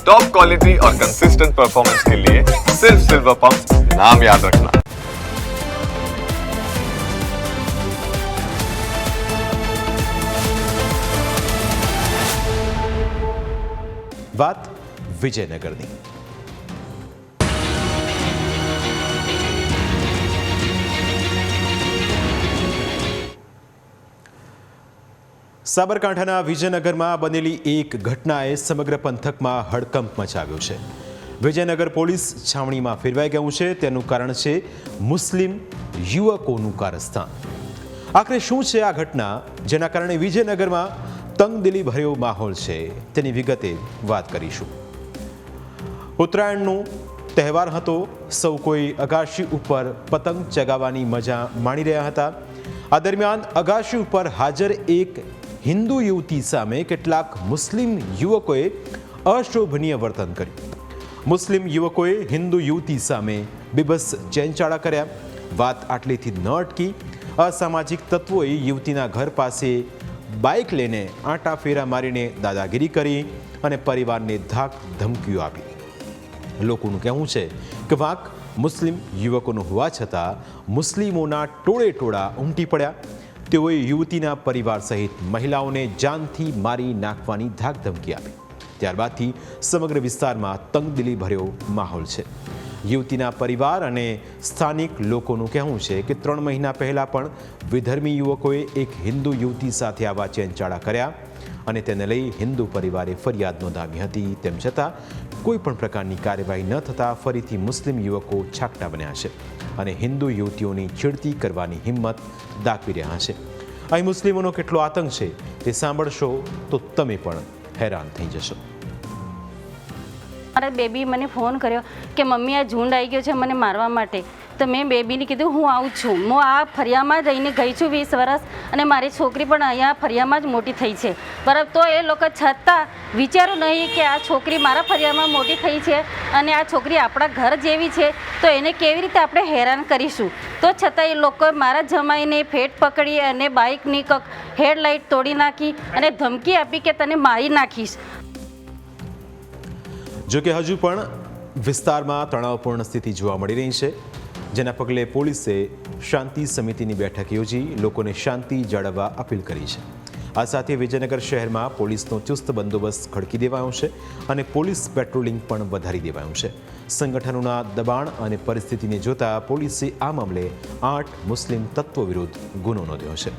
Top quality और consistent performance के लिए सिर्फ सिल्वर पंप नाम याद रखना। વાત વિજયનગરની। સાબરકાંઠાના વિજયનગરમાં બનેલી એક ઘટનાએ સમગ્ર પંથકમાં હડકંપ મચાવ્યો છે। વિજયનગર પોલીસ છાવણીમાં ફેરવાઈ ગયું છે। તેનું કારણ છે મુસ્લિમ યુવકોનું કારસ્તાન। આખરે શું છે આ ઘટના જેના કારણે વિજયનગરમાં તંગદિલી ભર્યો માહોલ છે, તેની વિગતે વાત કરીશું। ઉત્તરાયણનો તહેવાર હતો, સૌ કોઈ અગાશી ઉપર પતંગ ચગાવવાની મજા માણી રહ્યા હતા। આ દરમિયાન અગાશી ઉપર હાજર એક હિન્દુ યુવતી સામે કેટલાક મુસ્લિમ યુવકોએ અશોભનીય વર્તન કર્યું। મુસ્લિમ યુવકોએ હિન્દુ યુવતી સામે બીભત્સ ચેનચાળા કર્યા। વાત આટલેથી ન અટકી। અસામાજિક તત્વોએ યુવતીના ઘર પાસે બાઇક લઈને આંટા ફેરા મારીને દાદાગીરી કરી અને પરિવારને ધાક ધમકીઓ આપી। લોકોનું કહેવું છે કે વાંક મુસ્લિમ યુવકોનો હોવા છતાં મુસ્લિમોના ટોળે ટોળા ઉમટી પડ્યા। તેઓએ યુવતીના પરિવાર સહિત મહિલાઓને જાનથી મારી નાખવાની ધાક ધમકી આપી। ત્યારબાદથી સમગ્ર વિસ્તારમાં તંગદિલી ભર્યો માહોલ છે। યુવતીના પરિવાર અને સ્થાનિક લોકોનું કહેવું છે કે 3 મહિના પહેલાં પણ વિધર્મી યુવકોએ એક હિન્દુ યુવતી સાથે આવા ચેનચાળા કર્યા અને તેને લઈ હિન્દુ પરિવારે ફરિયાદ નોંધાવી હતી। તેમ છતાં કોઈ પણ પ્રકારની કાર્યવાહી ન થતાં ફરીથી મુસ્લિમ યુવકો છાકટા બન્યા છે અને હિન્દુ યુવતીઓની છેડતી કરવાની હિંમત દાખવી રહ્યા છે। અહીં મુસ્લિમોનો કેટલો આતંક છે તે સાંભળશો તો તમે પણ હેરાન થઈ જશો। મારા બેબી મને ફોન કર્યો કે મમ્મી આ ઝુંડ આવી ગયો છે મને મારવા માટે। તો મેં બેબીને કીધું હું આવું છું, હું આ ફરિયામાં જ રહીને ગઈ છું 20 વર્ષ અને મારી છોકરી પણ અહીંયા ફરિયામાં જ મોટી થઈ છે, બરાબર। તો એ લોકો છતાં વિચારું નહીં કે આ છોકરી મારા ફરિયામાં મોટી થઈ છે અને આ છોકરી આપણા ઘર જેવી છે, તો એને કેવી રીતે આપણે હેરાન કરીશું। તો છતાં એ લોકો મારા જમાઈને ફેટ પકડી અને બાઇકની હેડલાઇટ તોડી નાખી અને ધમકી આપી કે તને મારી નાખીશ। જોકે હજુ પણ વિસ્તારમાં તણાવપૂર્ણ સ્થિતિ જોવા મળી રહી છે, જેના પગલે પોલીસે શાંતિ સમિતિની બેઠક યોજી લોકોને શાંતિ જાળવવા અપીલ કરી છે। આ સાથે વિજયનગર શહેરમાં પોલીસનો ચુસ્ત બંદોબસ્ત ખડકી દેવાયો છે અને પોલીસ પેટ્રોલિંગ પણ વધારી દેવાયું છે। સંગઠનોના દબાણ અને પરિસ્થિતિને જોતા પોલીસે આ મામલે 8 મુસ્લિમ તત્વો વિરુદ્ધ ગુનો નોંધ્યો છે।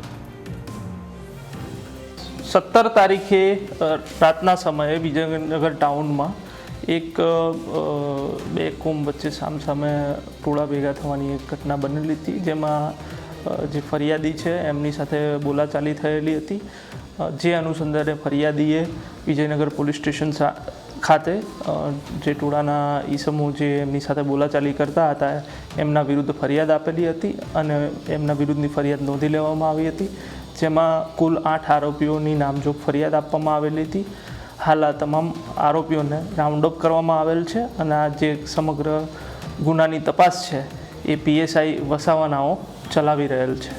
17 તારીખે રાતના સમયે વિજયનગર ટાઉનમાં એક બે કોમ વચ્ચે સામસામે ટોળા ભેગા થવાની એક ઘટના બનેલી હતી, જેમાં જે ફરિયાદી છે એમની સાથે બોલાચાલી થયેલી હતી। જે અનુસંધાને ફરિયાદીએ વિજયનગર પોલીસ સ્ટેશન ખાતે જે ટોળાના ઈસમો જે એમની સાથે બોલાચાલી કરતા હતા એમના વિરુદ્ધ ફરિયાદ આપેલી હતી અને એમના વિરુદ્ધની ફરિયાદ નોંધી લેવામાં આવી હતી, જેમાં કુલ 8 આરોપીઓની નામજોગ ફરિયાદ આપવામાં આવેલી હતી। હાલ આ તમામ આરોપીઓને રાઉન્ડ અપ કરવામાં આવેલ છે અને આ જે સમગ્ર ગુનાની તપાસ છે એ PSI વસાવાનાઓ ચલાવી રહેલ છે।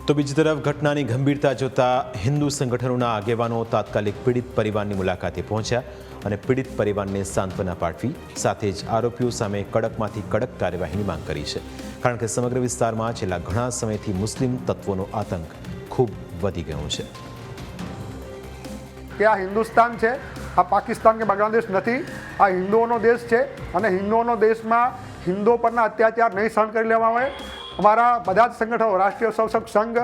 તો બીજી તરફ ઘટનાની ગંભીરતા જોતા હિન્દુ સંગઠનોના આગેવાનો તાત્કાલિક પીડિત પરિવારની મુલાકાતે પહોંચ્યા અને પીડિત પરિવારને સાંત્વના પાઠવી, સાથે જ આરોપીઓ સામે કડકમાંથી કડક કાર્યવાહીની માંગ કરી છે, કારણ કે સમગ્ર વિસ્તારમાં છેલ્લા ઘણા સમયથી મુસ્લિમ તત્વોનો આતંક ખૂબ વધી ગયો છે। કે આ હિન્દુસ્તાન છે, આ પાકિસ્તાન કે બાંગ્લાદેશ નથી, આ હિન્દુઓનો દેશ છે અને હિન્દુઓનો દેશમાં હિન્દુઓ પરના અત્યાચાર નહીં સહન કરી લેવામાં આવે। અમારા બધા જ સંગઠનો, રાષ્ટ્રીય સ્વસંગ સંઘ,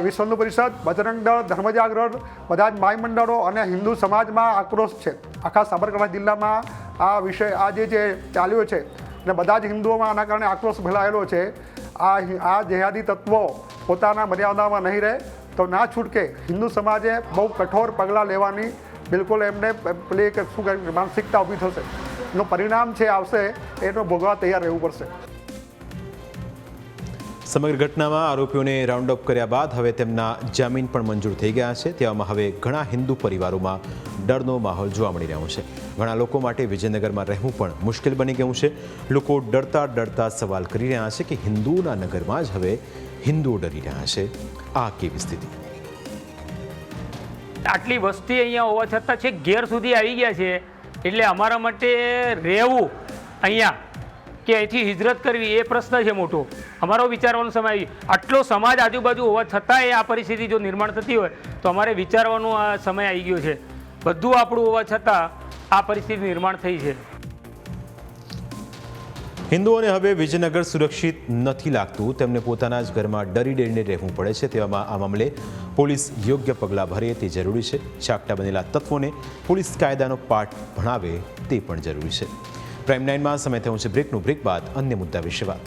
વિશ્વ હિન્દુ પરિષદ, બજરંગ દળ, ધર્મજાગરણ, બધા જ માય મંડળો અને હિન્દુ સમાજમાં આક્રોશ છે। આખા સાબરકાંઠા જિલ્લામાં આ વિષય આ જે ચાલ્યો છે અને બધા જ હિન્દુઓમાં આના કારણે આક્રોશ ફેલાયેલો છે। આ જેહાદી તત્વો પોતાના મર્યાદામાં નહીં રહે તો ના છૂટકે હિન્દુ સમાજે બહુ કઠોર પગલાં લેવાની બિલકુલ એમને પેલી શું કહે માનસિકતા ઊભી થશે, એનું પરિણામ છે આવશે, એનો ભોગવવા તૈયાર રહેવું પડશે। સમગ્ર ઘટનામાં આરોપીઓને રાઉન્ડ અપ કર્યા બાદ હવે તેમના જામીન પણ મંજૂર થઈ ગયા છે। તેવામાં હવે ઘણા હિન્દુ પરિવારોમાં ડરનો માહોલ જોવા મળી રહ્યો છે। ઘણા લોકો માટે વિજયનગરમાં રહેવું પણ મુશ્કેલ બની ગયું છે। લોકો ડરતા ડરતા સવાલ કરી રહ્યા છે કે હિન્દુઓના નગરમાં જ હવે હિન્દુઓ ડરી રહ્યા છે। આ કેવી સ્થિતિ? આટલી વસ્તી અહીંયા હોવા છતાં છેક ઘેર સુધી આવી ગયા છે, એટલે અમારા માટે રહેવું અહીંયા કે અહીંથી હિજરત કરવી એ પ્રશ્ન છે મોટો. અમારો વિચારવાનો સમય આટલો સમાજ આજુબાજુ હોવા છતાંય આ પરિસ્થિતિ જો નિર્માણ થતી હોય તો અમારે વિચારવાનો આ સમય આવી ગયો છે. બધું આપણું હોવા છતાં આ પરિસ્થિતિ નિર્માણ થઈ છે. હિન્દુઓને હવે વિજયનગર સુરક્ષિત નથી લાગતું, તેમને પોતાના જ ઘરમાં ડરી ડરીને રહેવું પડે છે. તેવામાં આ મામલે પોલીસ યોગ્ય પગલાં ભરે તે જરૂરી છે. ચાકટા બનેલા તત્વોને પોલીસ કાયદાનો પાઠ ભણાવે તે પણ જરૂરી છે. પ્રાઇમ 9માં સમય થયો છે બ્રેકનું. બ્રેક બાદ અન્ય મુદ્દા વિશે વાત.